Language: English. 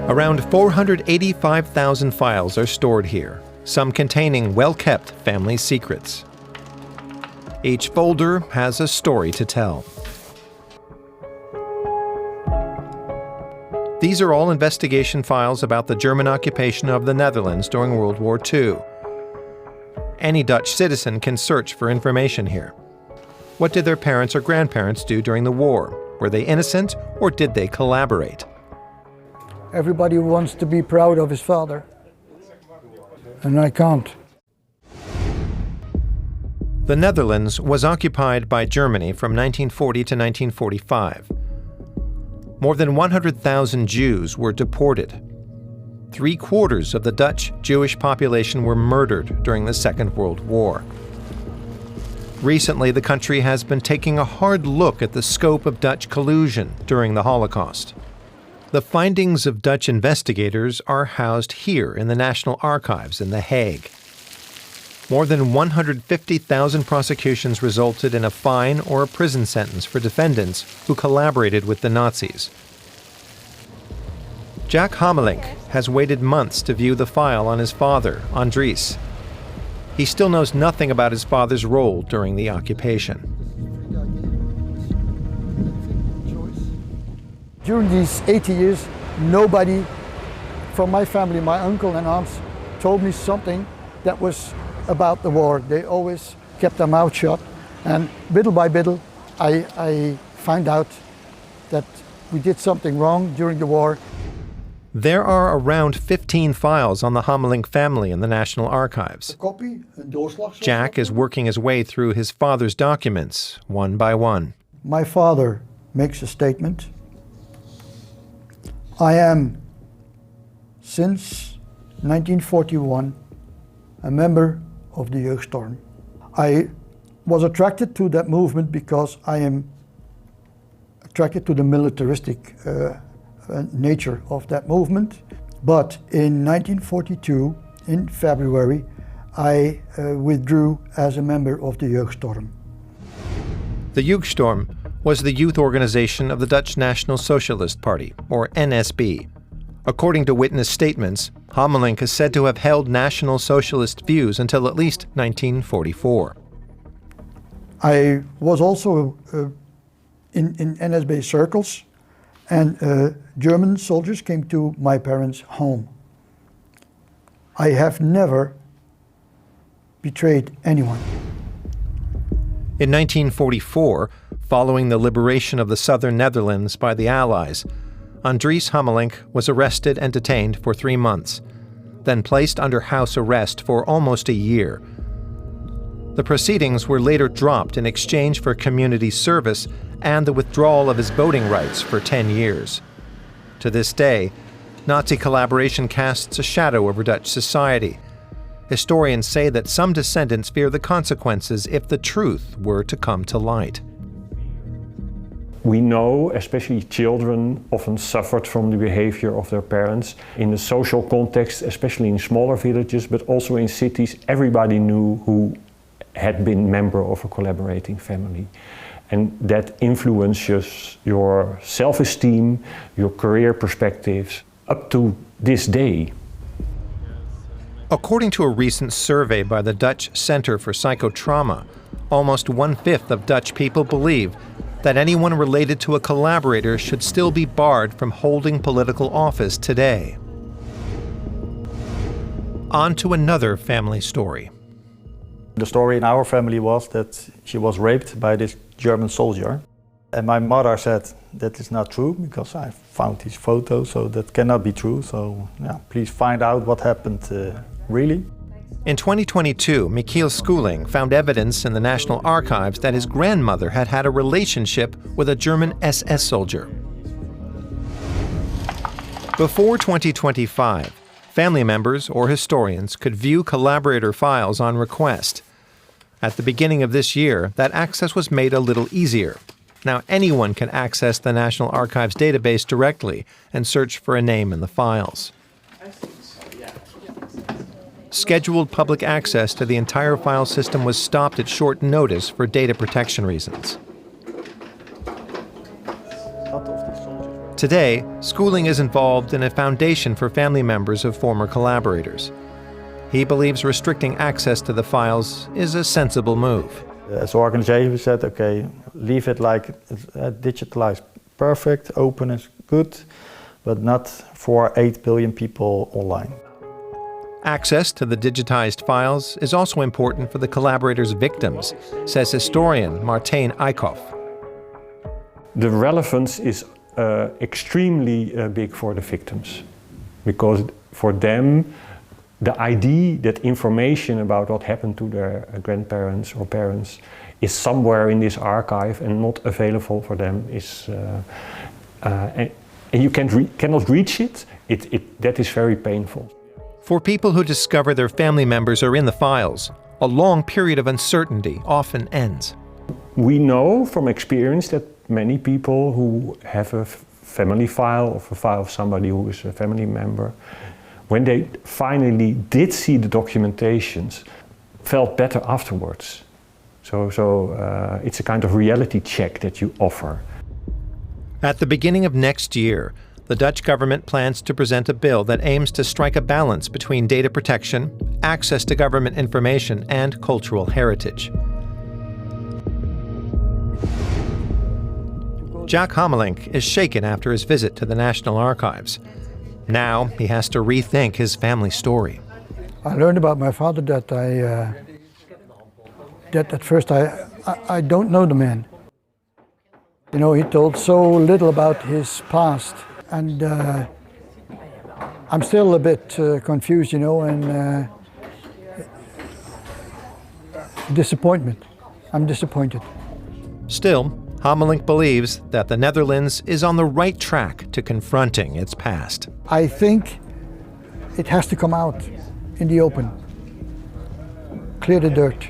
Around 485,000 files are stored here, some containing well-kept family secrets. Each folder has a story to tell. These are all investigation files about the German occupation of the Netherlands during World War II. Any Dutch citizen can search for information here. What did their parents or grandparents do during the war? Were they innocent, or did they collaborate? Everybody wants to be proud of his father, and I can't. The Netherlands was occupied by Germany from 1940 to 1945. More than 100,000 Jews were deported. 3/4 of the Dutch Jewish population were murdered during the Second World War. Recently, the country has been taking a hard look at the scope of Dutch collusion during the Holocaust. The findings of Dutch investigators are housed here in the National Archives in The Hague. More than 150,000 prosecutions resulted in a fine or a prison sentence for defendants who collaborated with the Nazis. Jack Hamelink has waited months to view the file on his father, Andries. He still knows nothing about his father's role during the occupation. During these 80 years, nobody from my family, my uncle and aunts, told me something that was about the war. They always kept their mouth shut, and little by little I found out that we did something wrong during the war. There are around 15 files on the Hamelink family in the National Archives. Jack is working his way through his father's documents, one by one. My father makes a statement. I am, since 1941, a member of the Jeugdstorm. I was attracted to that movement because I am attracted to the militaristic nature of that movement. But in 1942, in February, I withdrew as a member of the Jeugdstorm. The Jeugdstorm was the youth organization of the Dutch National Socialist Party, or NSB. According to witness statements, Hamelink is said to have held National Socialist views until at least 1944. I was also in NSB circles, and German soldiers came to my parents' home. I have never betrayed anyone. In 1944, following the liberation of the southern Netherlands by the Allies, Andries Hamelink was arrested and detained for 3 months, then placed under house arrest for almost a year. The proceedings were later dropped in exchange for community service and the withdrawal of his voting rights for 10 years. To this day, Nazi collaboration casts a shadow over Dutch society. Historians say that some descendants fear the consequences if the truth were to come to light. We know, especially children, often suffered from the behavior of their parents. In the social context, especially in smaller villages, but also in cities, everybody knew who had been member of a collaborating family. And that influences your self-esteem, your career perspectives, up to this day. According to a recent survey by the Dutch Center for Psychotrauma, almost 1/5 of Dutch people believe that anyone related to a collaborator should still be barred from holding political office today. On to another family story. The story in our family was that she was raped by this German soldier. And my mother said that is not true because I found these photos, so that cannot be true. So yeah, please find out what happened really. In 2022, Michiel Schooling found evidence in the National Archives that his grandmother had had a relationship with a German SS soldier. Before 2025, family members or historians could view collaborator files on request. At the beginning of this year, that access was made a little easier. Now anyone can access the National Archives database directly and search for a name in the files. Scheduled public access to the entire file system was stopped at short notice for data protection reasons. Today, schooling is involved in a foundation for family members of former collaborators. He believes restricting access to the files is a sensible move. As an organization, we said, okay, leave it like digitalized, perfect, open is good, but not for 8 billion people online. Access to the digitized files is also important for the collaborators' victims, says historian Martijn Eickhoff. The relevance is extremely big for the victims, because for them, the idea that information about what happened to their grandparents or parents is somewhere in this archive and not available for them is, and you cannot reach it, that is very painful. For people who discover their family members are in the files, a long period of uncertainty often ends. We know from experience that many people who have a family file or a file of somebody who is a family member, when they finally did see the documentations, felt better afterwards. So it's a kind of reality check that you offer. At the beginning of next year, the Dutch government plans to present a bill that aims to strike a balance between data protection, access to government information, and cultural heritage. Jack Hamelink is shaken after his visit to the National Archives. Now he has to rethink his family story. I learned about my father that that at first I don't know the man. You know, he told so little about his past, and I'm still a bit confused, you know, and disappointment. I'm disappointed. Still, Hamelink believes that the Netherlands is on the right track to confronting its past. I think it has to come out in the open. Clear the dirt.